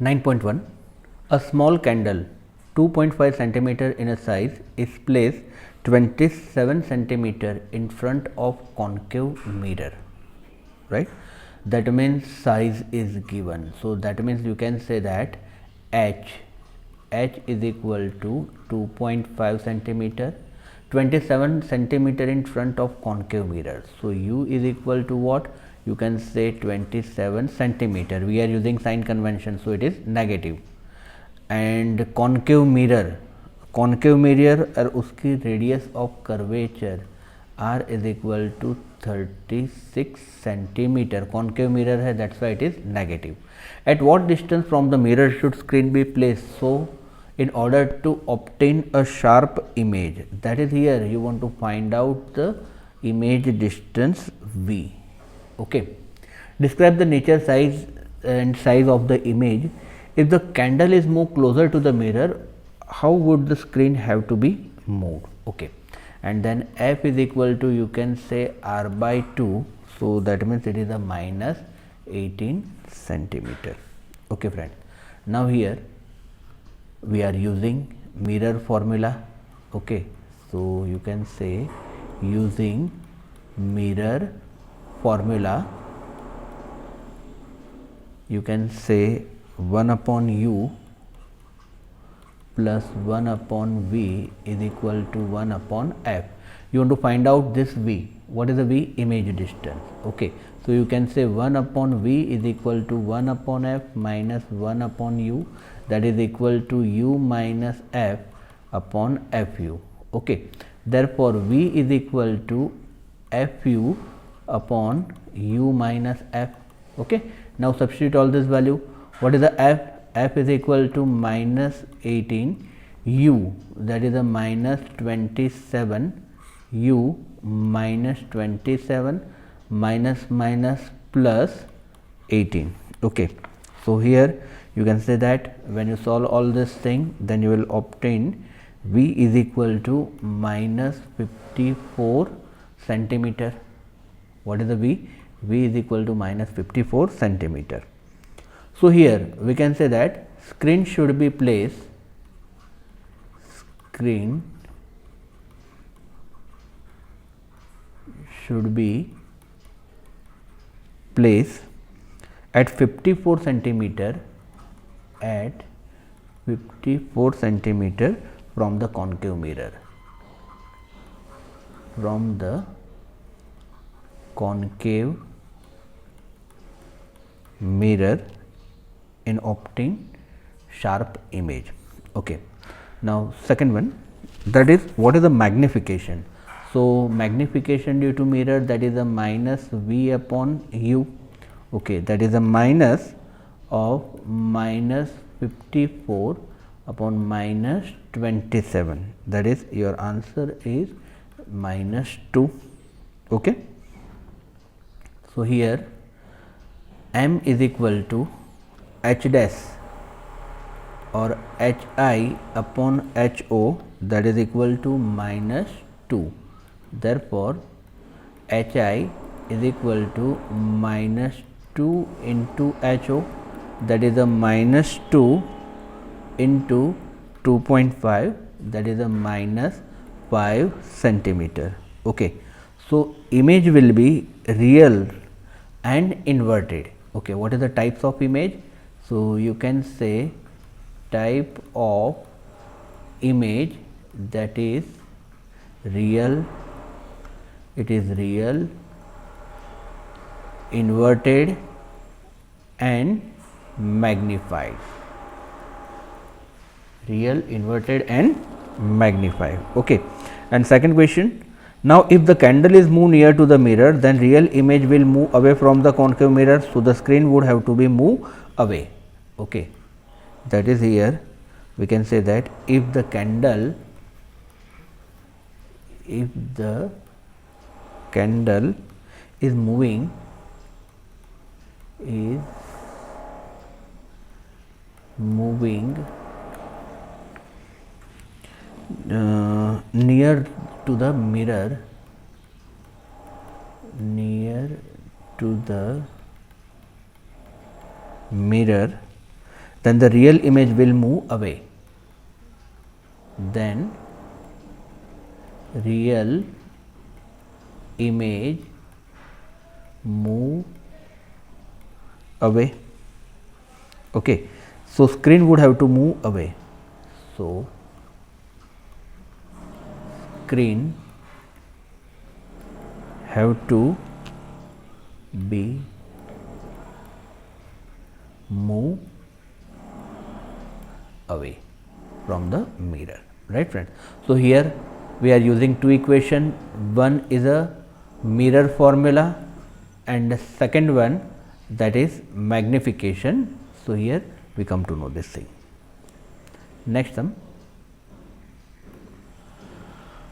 9.1. A small candle 2.5 centimeter in a size is placed 27 centimeter in front of concave mirror, right? That means size is given. So that means you can say that h is equal to 2.5 centimeter, 27 centimeter in front of concave mirror. So u is equal to what? You can say 27 centimeter. We are using sign convention, so it is negative. And concave mirror और उसकी radius of curvature r is equal to 36 centimeter. Concave mirror है, that's why it is negative. At what distance from the mirror should screen be placed? So in order to obtain a sharp image, that is here you want to find out the image distance v. Okay, describe the nature, size and size of the image. If the candle is moved closer to the mirror, how would the screen have to be moved? Okay, and then f is equal to, you can say, r by 2. So that means it is a minus 18 centimeter. Okay friend, now here we are using mirror formula. Okay, so you can say using mirror formula, you can say 1 upon u plus 1 upon v is equal to 1 upon f. You want to find out this v. What is the v? Image distance. Okay, so you can say 1 upon v is equal to 1 upon f minus 1 upon u, that is equal to u minus f upon fu. Okay, therefore v is equal to fu upon u minus f. Okay, now substitute all this value. What is the f? F is equal to minus 18, u, that is a minus 27, u minus 27 minus minus plus 18. Okay, so here you can say that when you solve all this thing, then you will obtain v is equal to minus 54 centimeter. What is the v? V is equal to minus 54 centimeter. So here we can say that screen should be placed, screen should be placed at 54 centimeter, at 54 centimeter from the concave mirror, from the concave mirror in obtaining sharp image. Okay, now second one, that is what is the magnification. So magnification due to mirror, that is a minus v upon u. Okay, that is a minus of minus 54 upon minus 27, that is your answer is minus 2. Okay, so here m is equal to h dash or hi upon ho, that is equal to minus 2. Therefore hi is equal to minus 2 into ho, that is a minus 2 into 2.5, that is a minus 5 centimeter. Okay, so image will be real and inverted. Okay, what is the types of image? So you can say type of image, that is real, it is real, inverted and magnified. Real, inverted and magnified. Okay, and second question, now if the candle is moved near to the mirror, then real image will move away from the concave mirror, so the screen would have to be moved away. Okay, that is here we can say that if the candle is moving near to the mirror, then the real image will move away. Then real image move away. Okay, so screen would have to move away. So screen have to be move away from the mirror, right friends? So here we are using two equation, one is a mirror formula and the second one that is magnification. So here we come to know this thing. Next sum,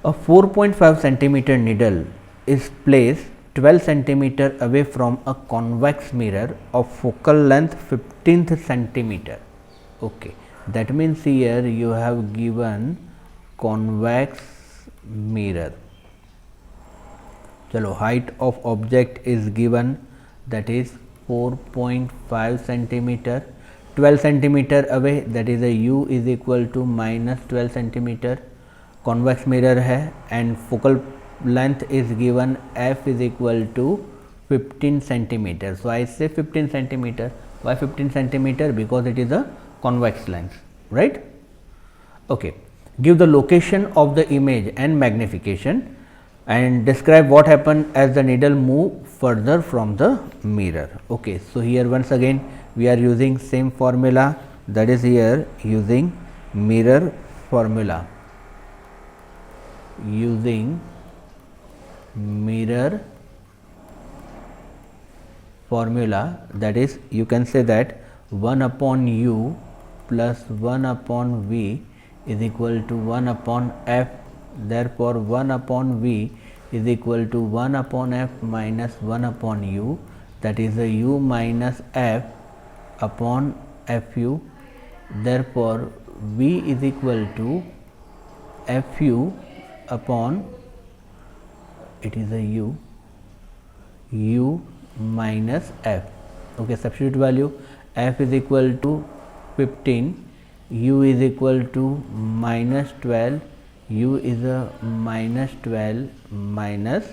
a 4.5 centimeter needle is placed 12 centimeter away from a convex mirror of focal length 15th centimeter. Okay, that means here you have given convex mirror. Chalo, height of object is given, that is 4.5 centimeter, 12 centimeter away, that is a u is equal to minus 12 centimeter. Convex mirror है and focal length is given f is equal to 15 centimeter. So I say 15 centimeter. Why 15 centimeter? Because it is a convex lens, right? Okay, give the location of the image and magnification and describe what happened as the needle move further from the mirror. Okay, so here once again we are using same formula, that is here using mirror formula, using mirror formula, that is you can say that 1 upon u plus 1 upon v is equal to 1 upon f. Therefore, 1 upon v is equal to 1 upon f minus 1 upon u, that is a u minus f upon fu. Therefore, v is equal to fu upon, it is a u minus f. Okay, substitute value, f is equal to 15, u is equal to minus 12, u is a minus 12 minus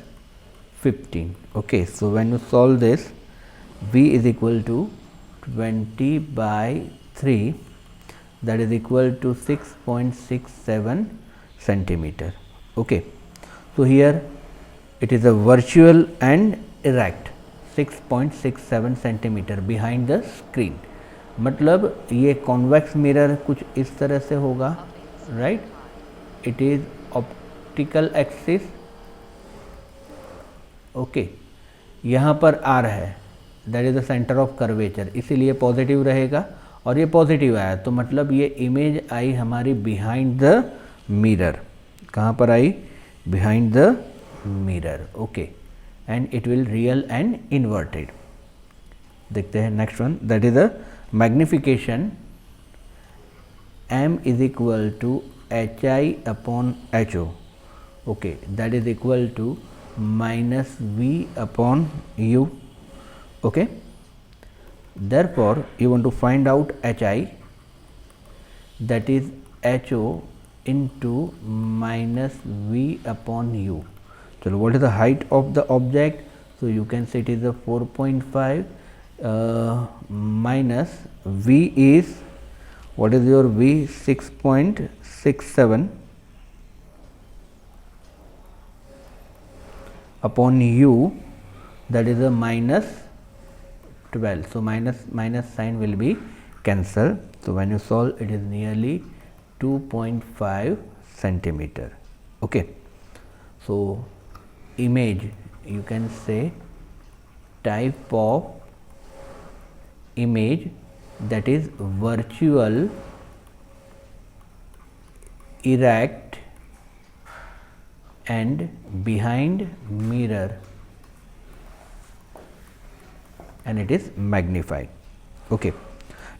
15. Okay, so when you solve this, v is equal to 20 by 3, that is equal to 6.67 centimeter. Okay, so here it is a virtual and erect 6.67 centimetre behind the screen. मतलब ये convex mirror कुछ इस तरह से होगा, right. It is optical axis. Okay, यहाँ पर are है, that is the centre of curvature, इसीलिए पॉजिटिव रहेगा और ये पॉजिटिव आया तो मतलब ये इमेज आई हमारी बिहाइंड द मिरर. कहाँ पर आई? Behind the mirror. Okay, and it will real and inverted. देखते हैं next one, that is the magnification. m is equal to hi upon ho. Okay, that is equal to minus v upon u. Okay, therefore you want to find out hi, that is ho into minus v upon u. So what is the height of the object? So you can say it is a 4.5 minus v is, what is your v? 6.67 upon u, that is a minus 12. So minus sign will be cancelled. So when you solve, it is nearly 2.5 centimeter. Okay, so image, you can say type of image, that is virtual, erect and behind mirror, and it is magnified. Okay,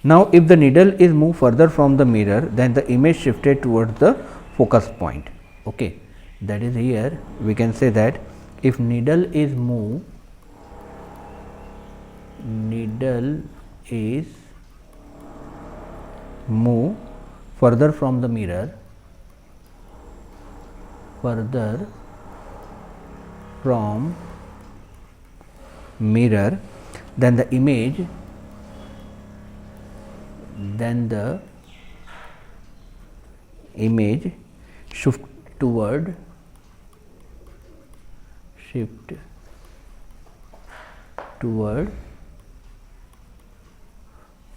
now if the needle is moved further from the mirror, then the image shifted towards the focus point. Okay, that is here we can say that if needle is moved, needle is move further from the mirror, further from mirror, then the image shift toward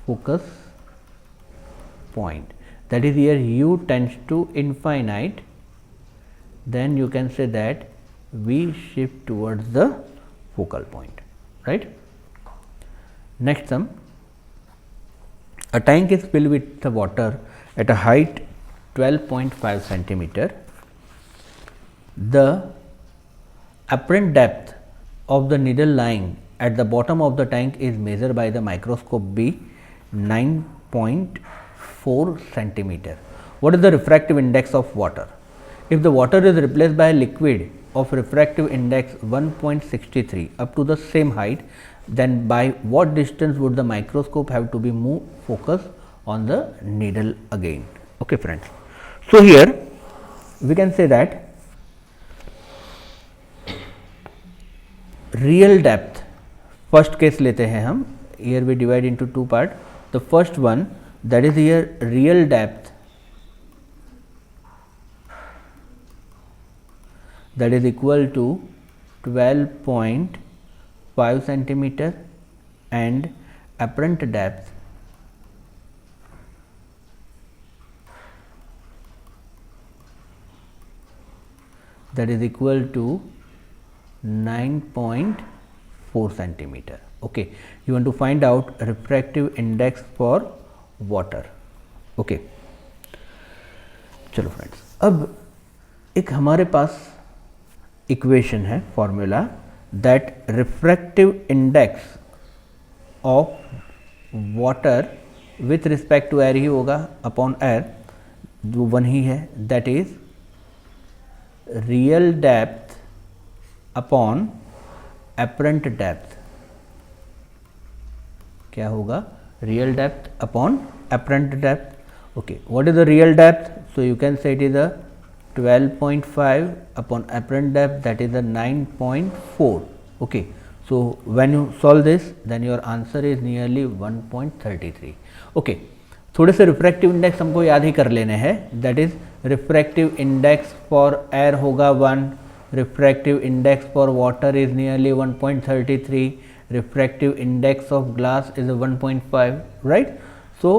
focus point. That is, here u tends to infinite, then you can say that v shift towards the focal point, right. Next sum, a tank is filled with the water at a height 12.5 centimeter. The apparent depth of the needle lying at the bottom of the tank is measured by the microscope be 9.4 centimeter. What is the refractive index of water? If the water is replaced by a liquid of refractive index 1.63 up to the same height, then by what distance would the microscope have to be moved focus on the needle again? Okay, friends. So, here we can say that real depth, first case लेते हैं हम, here we divide into two part. The first one, that is here real depth, that is equal to 12.5 centimeter, and apparent depth that is equal to 9.4 centimeter. Okay, you want to find out refractive index for water. Okay, चलो friends, अब एक हमारे पास equation है, formula, that refractive index of water with respect to air ही होगा upon air, जो one ही है, that is real depth upon apparent depth. क्या होगा? Real depth upon apparent depth. Okay, what is the real depth? So you can say it is a 12.5 upon apparent depth, that is a 9.4. Okay, so when you solve this, then your answer is nearly 1.33. Okay, थोड़े से refractive index हमको याद ही कर लेने हैं. That is refractive index for air होगा 1, refractive index for water is nearly 1.33, refractive index of glass is 1.5, right. So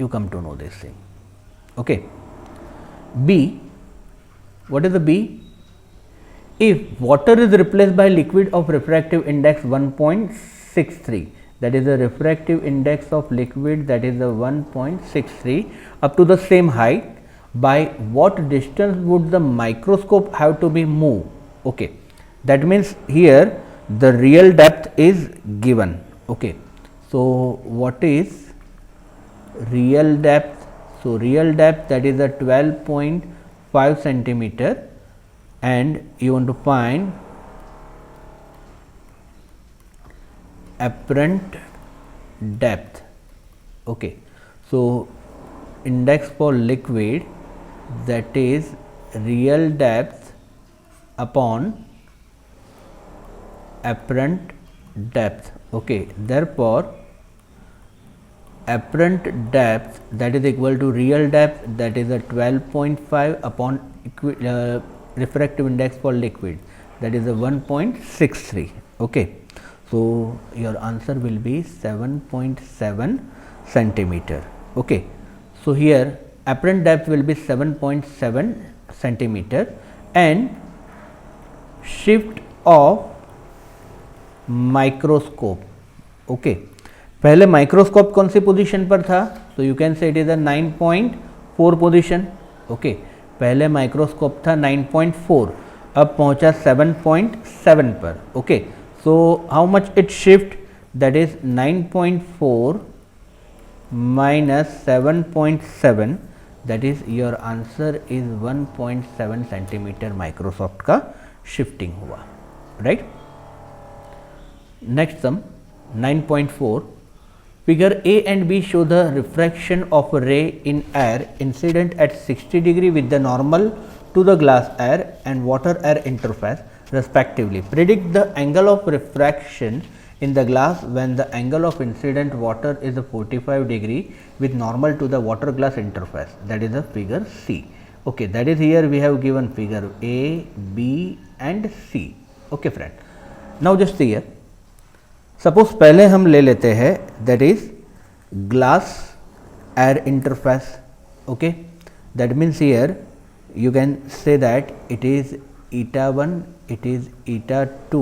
you come to know this thing. Okay, B. What is the B? If water is replaced by liquid of refractive index 1.63, that is the refractive index of liquid, that is the 1.63 up to the same height, by what distance would the microscope have to be moved? Okay, that means here the real depth is given. Okay, so what is real depth? So real depth, that is the 12.5 centimeter, and you want to find apparent depth. Okay, so index for liquid, that is real depth upon apparent depth. Okay, therefore apparent depth, that is equal to real depth, that is a 12.5 upon refractive index for liquid, that is a 1.63. Okay, so your answer will be 7.7 centimeter. Okay, so here apparent depth will be 7.7 centimeter, and shift of microscope. Okay, पहले microscope कौन सी position पर था? सो you can say it is a 9.4 position. Okay, पहले microscope था 9.4, अब पहुंचा 7.7 पर. Okay, so how much it shift? That is 9.4 minus 7.7, that is your answer is 1.7 centimetre Microsoft का शिफ्टिंग हुआ, right. Next some 9.4, Figure A and B show the refraction of a ray in air incident at 60 degree with the normal to the glass air and water air interface respectively. Predict the angle of refraction in the glass when the angle of incident water is a 45 degree with normal to the water glass interface, that is the figure C. Okay, that is here we have given figure A, B and C. Okay friend, now just see here. Suppose पहले हम ले लेते हैं that is glass air interface. Okay, that means here you can say that it is eta 1, it is eta 2,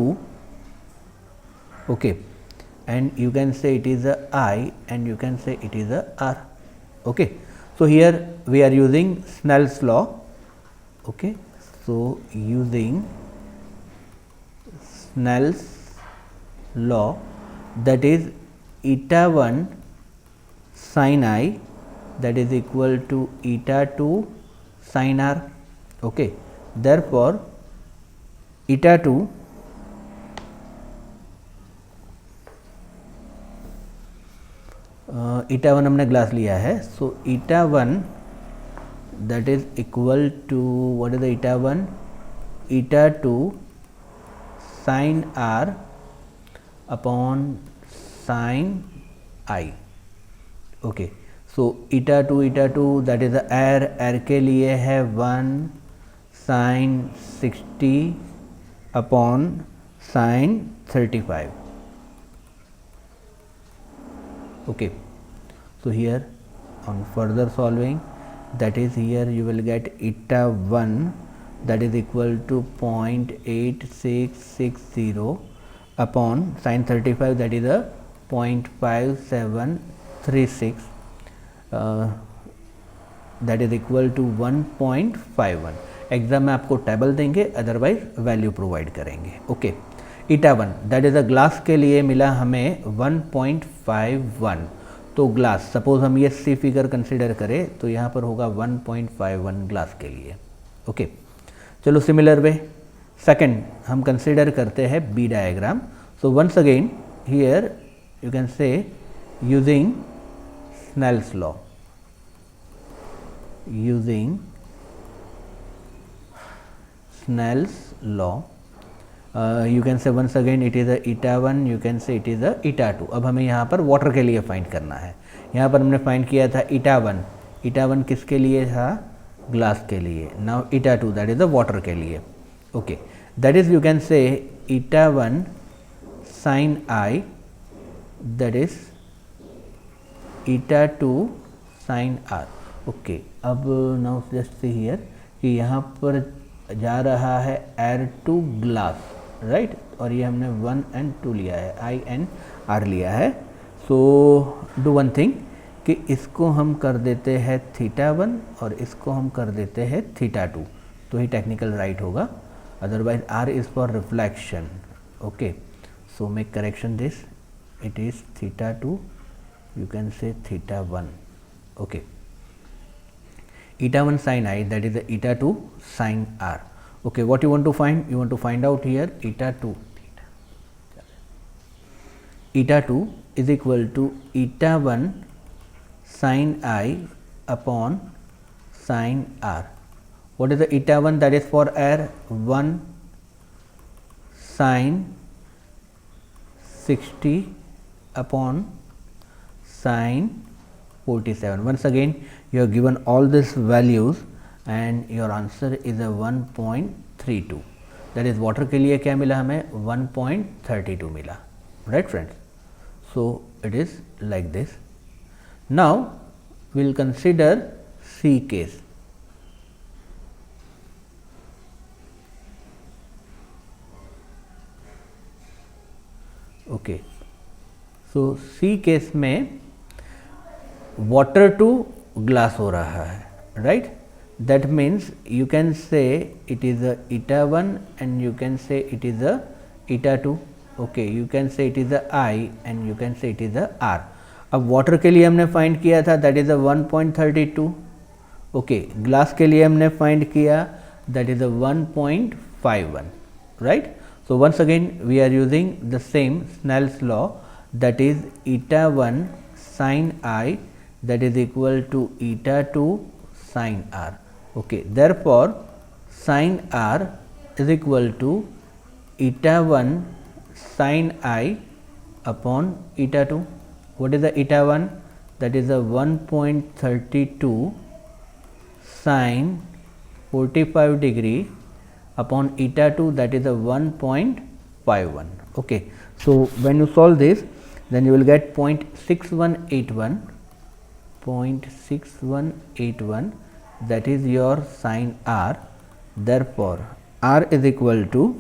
okay, and you can say it is a I and you can say it is a R. Okay, so here we are using Snell's law. Okay, so using Snell's law, that is eta 1 sin I, that is equal to eta 2 sin R. Okay, therefore eta 2 eta 1 हमने glass लिया है, so eta 1 that is equal to what is the eta 1, eta 2 sin R upon sin I. Okay, so eta 2 that is the air के लिए है 1 sin 60 upon sin 35. Okay, so here on further solving, that is here you will get eta 1 that is equal to 0.8660 upon sin 35, that is a 0.5736, that is equal to 1.51. Exam में आपको table देंगे, otherwise value provide करेंगे. Okay, eta 1 that is a glass के लिए मिला हमें 1.51. तो glass, suppose हम ये सी फिगर कंसिडर करें तो यहाँ पर होगा 1.51 ग्लास के लिए. ओके, चलो सिमिलर वे सेकंड हम कंसिडर करते हैं B diagram. So once again here you can say using Snell's law, using Snell's law, you can say once again it is a eta 1, you can say it is a eta 2. अब हमें यहाँ पर water के लिए find करना है. यहाँ पर हमने फाइंड किया था eta 1, eta 1 किसके लिए था, ग्लास के लिए. Now eta 2 that is the water के लिए. Okay, that is you can से eta 1 sin I, that is eta 2 sin R. Okay, अब नाउ जस्ट सी हियर कि यहाँ पर जा रहा है एयर टू ग्लास, राइट, और ये हमने 1 and 2 लिया है, I and R लिया है. सो डू वन थिंग कि इसको हम कर देते हैं थीटा 1 और इसको हम कर देते हैं थीटा 2, तो ही टेक्निकल राइट होगा, otherwise R is for reflection. Okay, so make correction this, it is theta 2, you can say theta 1. Okay, eta 1 sin I, that is the eta 2 sin R. Okay, what you want to find? You want to find out here eta 2. Eta 2 is equal to eta 1 sin I upon sin R. What is the eta 1? That is for air, 1 sin 60 upon sin 47. Once again you have given all these values and your answer is a 1.32. that is water के लिए क्या मिला हमें, 1.32 मिला. right friends, so it is like this. Now we will consider C case. okay, so C case में water to glass हो रहा है, right, that means you can say it is a eta 1 and you can say it is a eta 2. Okay, you can say it is a I and you can say it is a R. अब water के लिए हमने find किया था that is a 1.32. Okay, glass के लिए हमने find किया that is a 1.51, right. So once again we are using the same Snell's law, that is eta 1 sine I, that is equal to eta 2 sine r. Okay, therefore sine r is equal to eta 1 sine I upon eta 2. What is the eta 1? That is a 1.32 sine 45 degree upon eta 2, that is a 1.51. Okay. So, when you solve this, then you will get 0.6181, 0.6181, that is your sine r. Therefore, r is equal to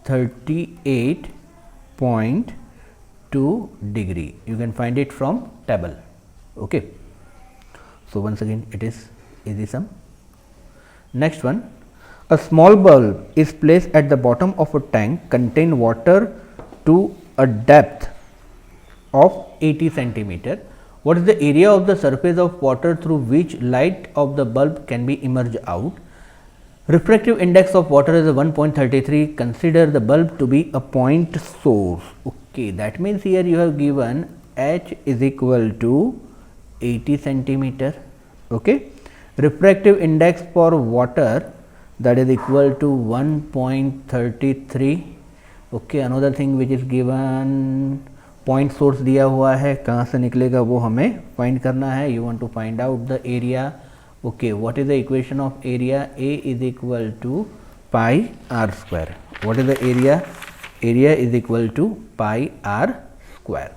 38.2 degree. You can find it from table. Okay. So, once again it is easy sum. Next one, a small bulb is placed at the bottom of a tank contain water to a depth of 80 centimeter. What is the area of the surface of water through which light of the bulb can be emerged out? Refractive index of water is a 1.33. Consider the bulb to be a point source. Okay, that means here you have given H is equal to 80 centimeter. Okay, refractive index for water, that is equal to 1.33. Okay, another thing which is given, point source दिया हुआ है, कहाँ से निकलेगा वो हमें find करना है. You want to find out the area. Okay, what is the equation of area? A is equal to pi r square. What is the area? Area is equal to pi r square.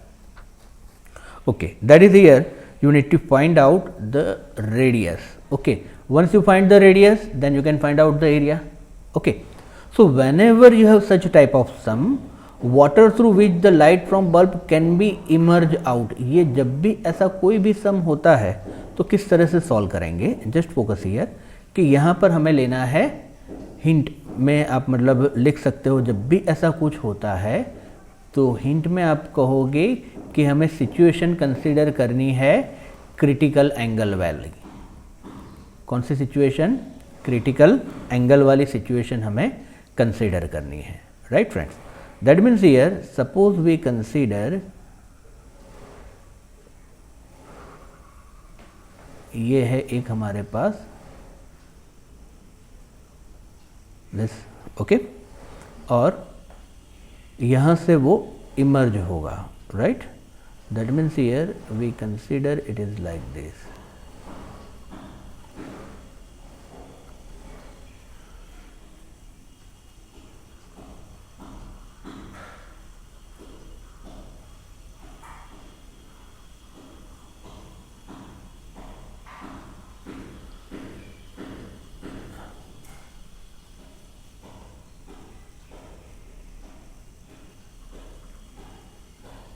Okay, that is here you need to find out the radius. Okay, once you find the radius, then you can find out the area. Okay, so whenever you have such type of sum, water through which the light from bulb can be emerge out, ये जब भी ऐसा कोई भी सम होता है तो किस तरह से सॉल्व करेंगे. जस्ट फोकस हियर कि यहाँ पर हमें लेना है हिंट में, आप मतलब लिख सकते हो जब भी ऐसा कुछ होता है तो हिंट में आप कहोगे कि हमें सिचुएशन कंसीडर करनी है क्रिटिकल एंगल वाली. कौन सी सिचुएशन? क्रिटिकल एंगल वाली सिचुएशन हमें कंसीडर करनी है. Right friends, that means here suppose we consider, ये है एक हमारे पास दिस. ओके, और यहाँ से वो इमर्ज होगा. Right, that means here we consider it is like this.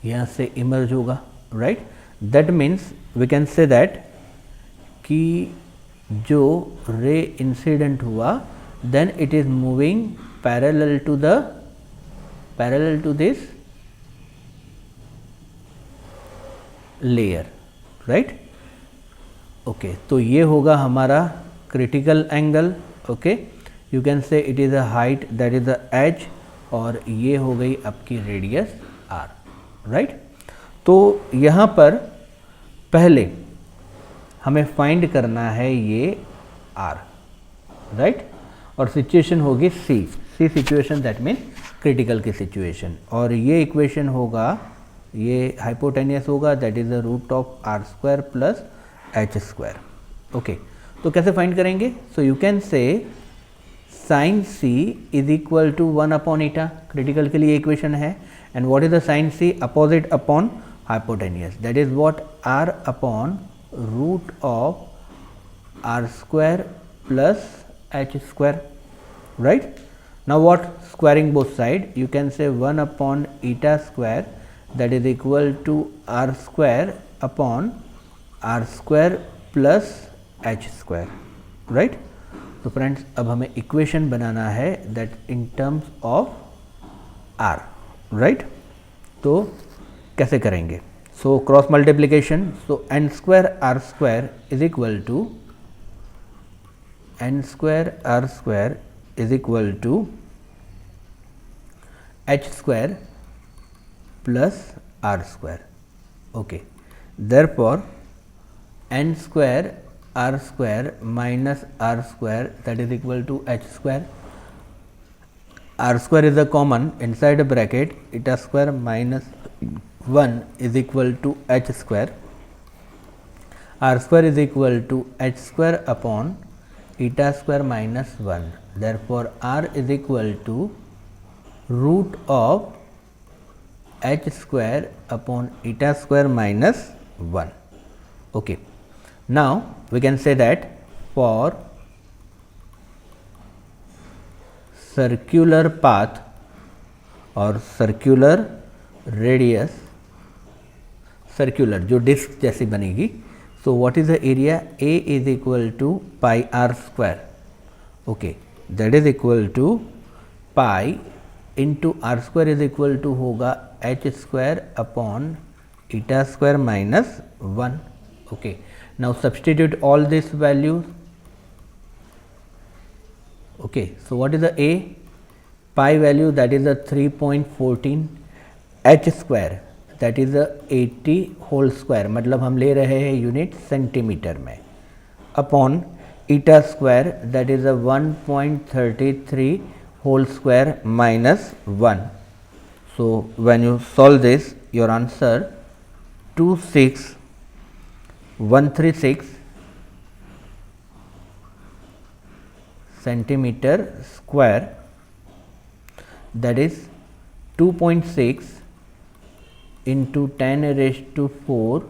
यहाँ से इमर्ज होगा. Right, that means we can say that कि जो रे इंसिडेंट हुआ then it is moving parallel to this layer. Right, okay, तो ये होगा हमारा critical angle. Okay, you can say it is a height, that is the H, और ये हो गई आपकी रेडियस आर. राइट, तो यहाँ पर पहले हमें फाइंड करना है ये आर. राइट, और सिचुएशन होगी C situation, that mean critical की सिचुएशन, और ये इक्वेशन होगा, ये हाइपोटेनियस होगा, that is the root of R square plus H square. Okay, तो कैसे फाइंड करेंगे? So you can say sine C is equal to 1 upon eta. Critical के लिए इक्वेशन है. And what is the sin C? Opposite upon hypotenuse, that is what r upon root of r square plus h square. Right, now what? Squaring both side, you can say 1 upon eta square, that is equal to r square upon r square plus h square. Right, so friends, अब हमें equation बनाना है that in terms of r. Right, तो कैसे करेंगे? So cross multiplication, so N square R square is equal to H square plus R square. Okay, Therefore n square r square minus r square, that is equal to h square. R square is a common inside a bracket, eta square minus 1 is equal to h square. R square is equal to h square upon eta square minus 1. Therefore r is equal to root of h square upon eta square minus 1. Okay. Now we can say that for circular path or circular radius, circular जो disc जैसी बनेगी, so what is the area? A is equal to pi r square. Okay, that is equal to pi into r square is equal to होगा h square upon eta square minus 1. Okay, now substitute all these values. Okay, so what is the A? Pi value, that is a 3.14, h square that is a 80 whole square, मतलब हम ले रहे हैं unit centimetre में, upon eta square that is a 1.33 whole square minus 1. So when you solve this your answer 26136 centimeter square, that is 2.6 into 10 raised to 4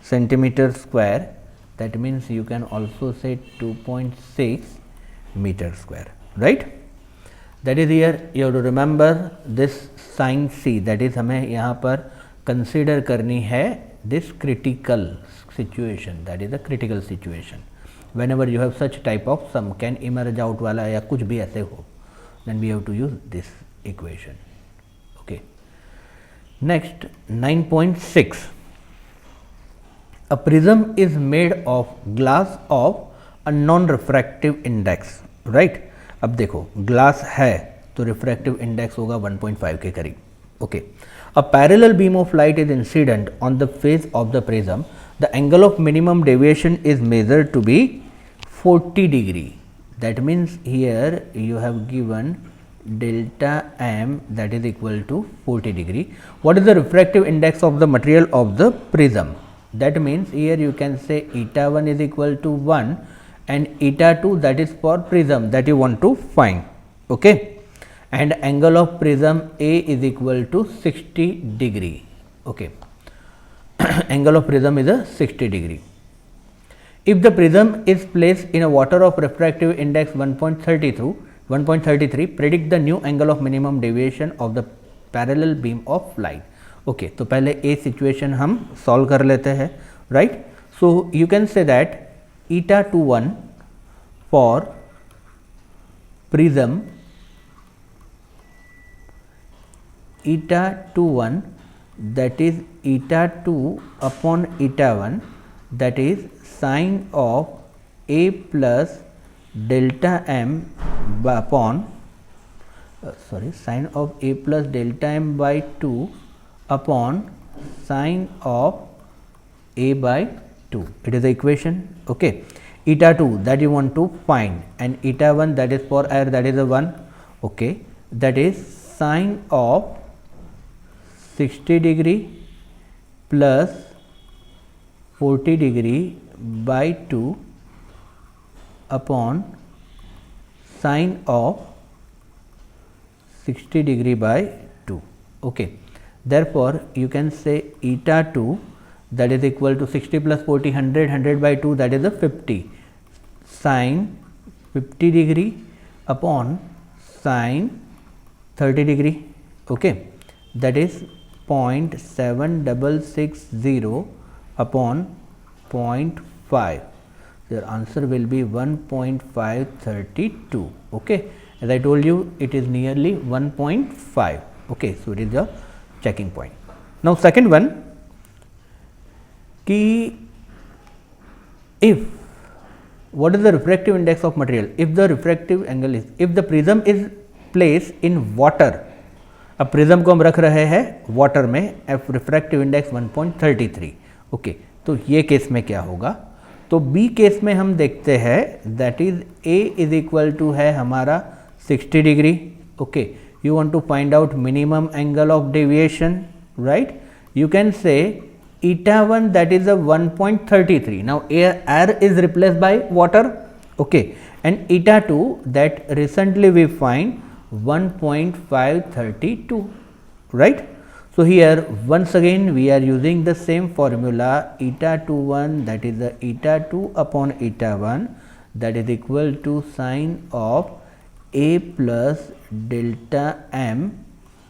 centimeter square. That means you can also say 2.6 meter square, right? That is here you have to remember this sin c, that is हमें यहाँ पर consider करनी है this critical situation, that is a critical situation. Whenever you have such type of sum can emerge out वाला या कुछ भी ऐसे हो, then we have to use this equation. Okay. Next 9.6. A prism is made of glass of a non-refractive index, right? अब देखो glass है तो refractive index होगा 1.5 के करीब. Okay. A parallel beam of light is incident on the face of the prism. The angle of minimum deviation is measured to be 40 degree. That means here you have given delta m, that is equal to 40 degree. What is the refractive index of the material of the prism? That means here you can say eta 1 is equal to 1 and eta 2, that is for prism that you want to find. Okay. And angle of prism A is equal to 60 degree. Okay. Angle of prism is a 60 degree. If the prism is placed in a water of refractive index 1.33, predict the new angle of minimum deviation of the parallel beam of light. Okay, तो पहले A situation हम solve कर लेते हैं, right? So you can say that eta 21 for prism, eta 21 that is eta 2 upon eta 1, that is sine of A plus delta m upon sine of A plus delta m by 2 upon sine of A by 2. It is the equation. Okay. Eta 2 that you want to find and eta 1 that is for air, that is a 1. Okay. That is sine of 60 degree plus 40 degree by 2 upon sine of 60 degree by 2. Okay. Therefore, you can say eta 2 that is equal to 60 plus 40, 100 by 2, that is a 50, sine 50 degree upon sine 30 degree. Okay. That is 0.7660 upon 0.5. Your answer will be 1.532. Okay. As I told you, it is nearly 1.5. Okay. So it is the checking point. Now second one, ki if what is the refractive index of material? If the refractive angle is, if the prism is placed in water, अब prism को हम रख रहे हैं water में, F refractive index 1.33. Okay, तो ये case में क्या होगा, तो बी केस में हम देखते हैं that is A is equal to है हमारा 60 degree. Okay, you want to find out minimum angle of deviation, right? You can say eta 1 that is a 1.33. now air is replaced by water, okay, and eta 2 that recently we find 1.532, right? So here once again we are using the same formula, eta 21 that is the eta 2 upon eta 1 that is equal to sine of a plus delta m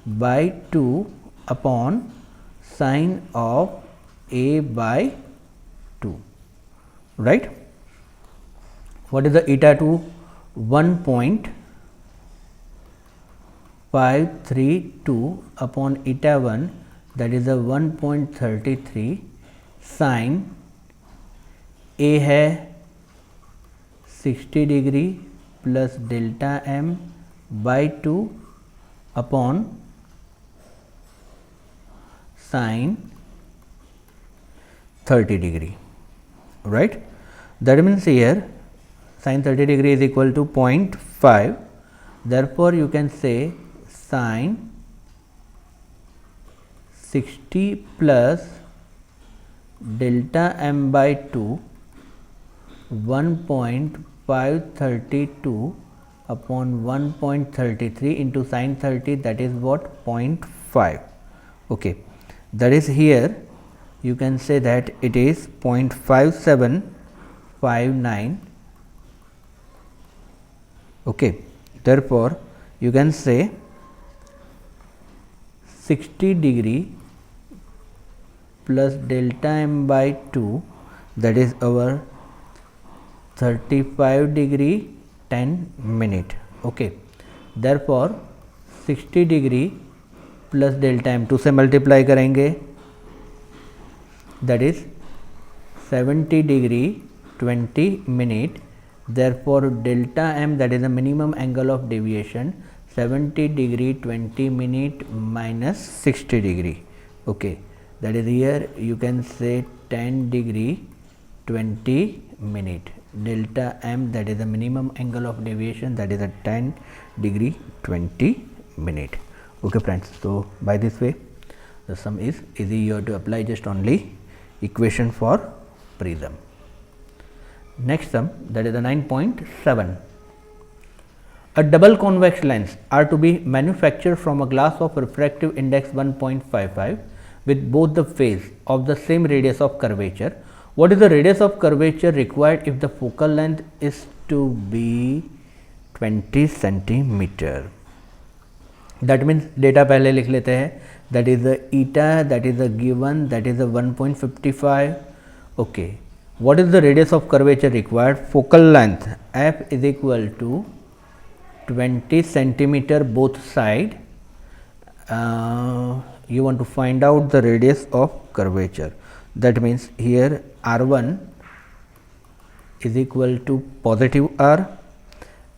by 2 upon sine of a by 2, right? What is the eta 2? 1.532 upon eta 1 that is a 1.33 sine a है 60 degree plus delta m by 2 upon sine 30 degree, right? That means here sin 30 degree is equal to 0.5. therefore you can say sin 60 plus delta m by 2 1.532 upon 1.33 into sin 30, that is what, 0.5. okay, that is here you can say that it is 0.5759. okay, therefore you can say 60 degree plus delta m by 2 that is our 35 degree 10 minute. okay, therefore 60 degree plus delta m 2 से multiply करेंगे that is 70 degree 20 minute. therefore delta m that is the minimum angle of deviation 70 degree 20 minute minus 60 degree. okay, that is here you can say 10 degree 20 minute. delta m that is the minimum angle of deviation that is a 10 degree 20 minute. okay friends, so by this way the sum is easy. You have to apply just only equation for prism. Next sum, that is the 9.7. A double convex lens are to be manufactured from a glass of refractive index 1.55 with both the face of the same radius of curvature. What is the radius of curvature required if the focal length is to be 20 centimeter? That means data पहले लिख लेते हैं. that is the eta, that is the given, that is the 1.55. okay, what is the radius of curvature required? Focal length f is equal to 20 centimeter both side. You want to find out the radius of curvature. That means here r1 is equal to positive r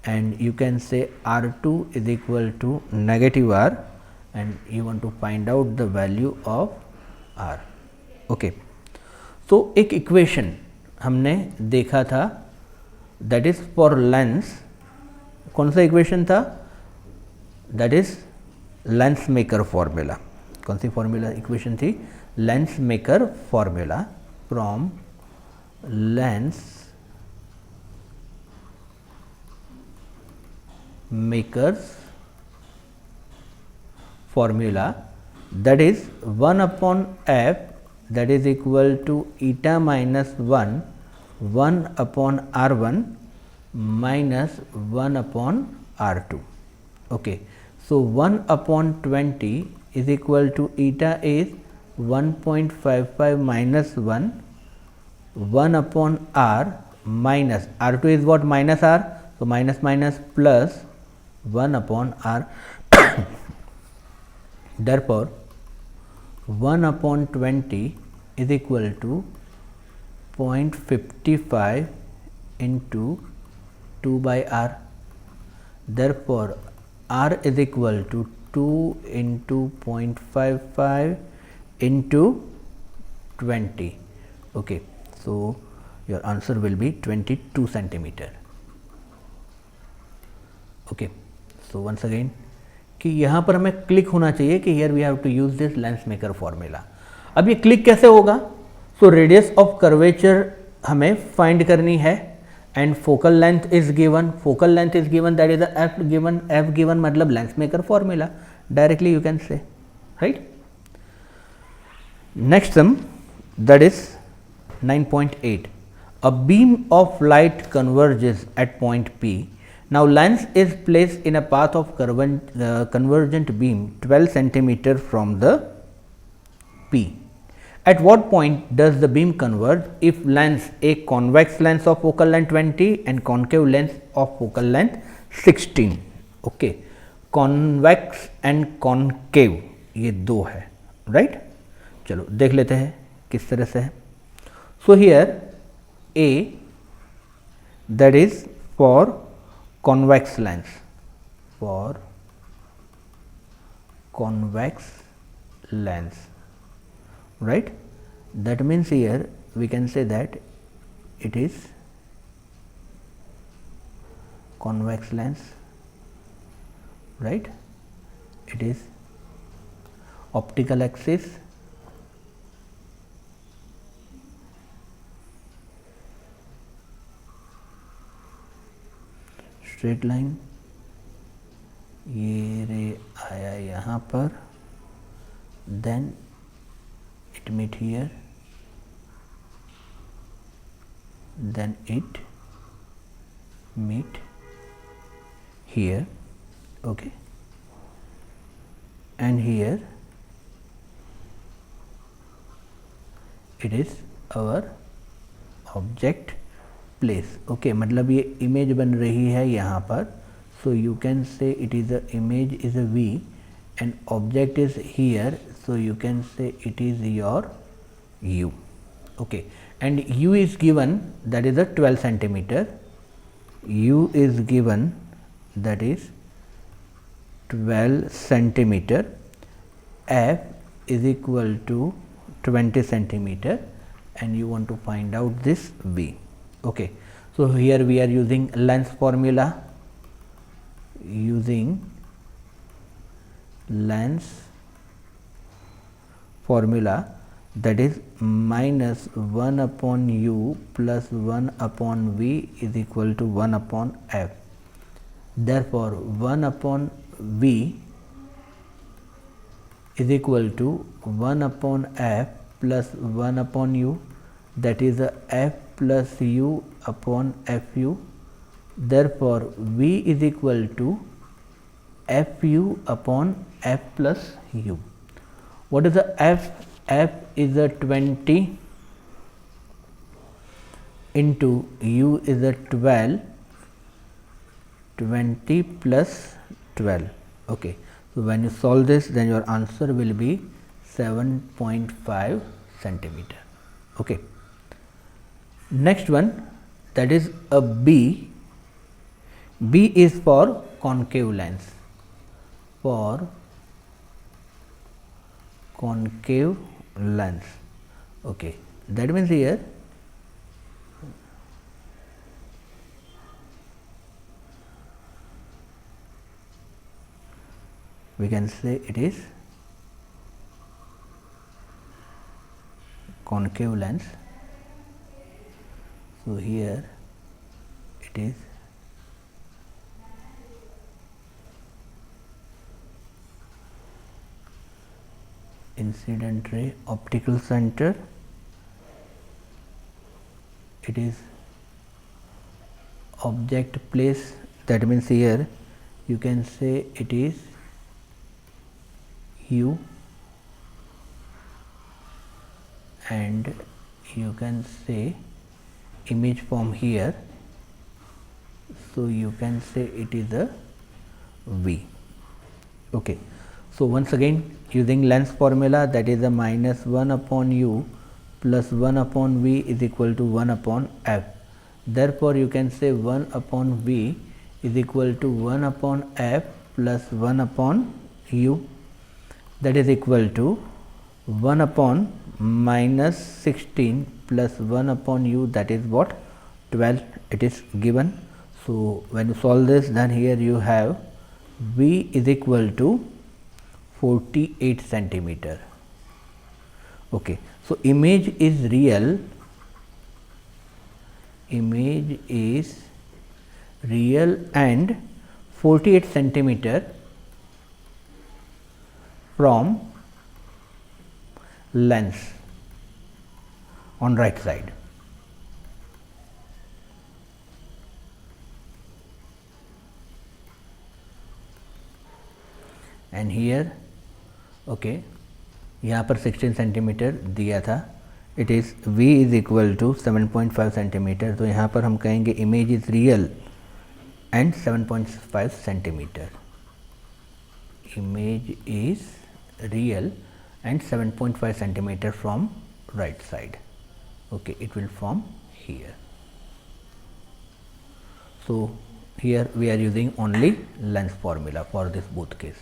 and you can say r2 is equal to negative r, and you want to find out the value of r. okay, तो एक equation हमने देखा था that is for Lenz. कौन सा equation था? That is lens maker formula. कौन सी formula equation थी? Lens maker formula. From lens makers formula, that is 1 upon f that is equal to eta minus 1 upon r1 minus 1 upon r2. okay, so 1 upon 20 is equal to eta is 1.55 minus 1 upon r minus r2 is what? Minus r. so minus minus plus 1 upon r. therefore 1 upon 20 is equal to 0.55 into 2 by r. therefore r is equal to 2 into 0.55 into 20. Okay, so your answer will be 22 centimeter. Okay, so once again कि यहाँ पर हमें click होना चाहिए कि here we have to use this lens maker formula. अब ये click कैसे होगा? सो रेडियस ऑफ कर्वेचर हमें फाइंड करनी है and focal length is given. Focal length is given, that is F given. F given मतलब lens maker formula. Directly you can say, right. Next sum, that is 9.8. A beam of light converges at point P. Now lens is placed in a path of convergent beam 12 centimeter from the P. At what point does the beam converge if lens a convex lens of focal length 20 and concave lens of focal length 16? Okay, convex and concave ये दो है, right. चलो देख लेते हैं किस तरह से है. So here A, that is for convex lens, for convex lens, right. That means here we can say that it is convex lens, right. It is optical axis, straight line, ये ray आया यहाँ पर, then it meet here, then it meet here. Okay, and here it is our object place. Okay, मतलब ये image बन रही है यहाँ पर. So you can say it is a image is a V and object is here. So you can say it is your U. Okay, and U is given, that is a 12 centimeter. You is given, that is 12 centimeter. F is equal to 20 centimeter and you want to find out this V. Okay, so here we are using lens formula, using lens formula, that is minus 1 upon u plus 1 upon v is equal to 1 upon f. Therefore 1 upon v is equal to 1 upon f plus 1 upon u, that is a f plus u upon fu. Therefore v is equal to fu upon f plus u. What is the f? F is a 20 into u is a 12, 20 plus 12. Okay, so when you solve this, then your answer will be 7.5 centimeter. Okay, next one, that is a B. B is for concave lens, for concave lens. Okay, that means here we can say it is concave lens. So here it is incident ray optical center, it is object place, that means here you can say it is u, and you can say image from here, so you can say it is a V. Okay, so once again using lens formula, that is a minus 1 upon u plus 1 upon v is equal to 1 upon f. Therefore you can say 1 upon v is equal to 1 upon f plus 1 upon u, that is equal to 1 upon minus 16 plus 1 upon u, that is what, 12 it is given. So, when you solve this, then here you have v is equal to 48 centimeter. Okay. So, image is real, and 48 centimeter from lens on right side. And here okay, यहाँ पर 16 centimetre दिया था, it is v is equal to 7.5 centimetre. तो यहाँ पर हम कहेंगे image is real and 7.5 centimetre. Image is real and 7.5 centimeter from right side. Okay, it will form here. So here we are using only lens formula for this both case.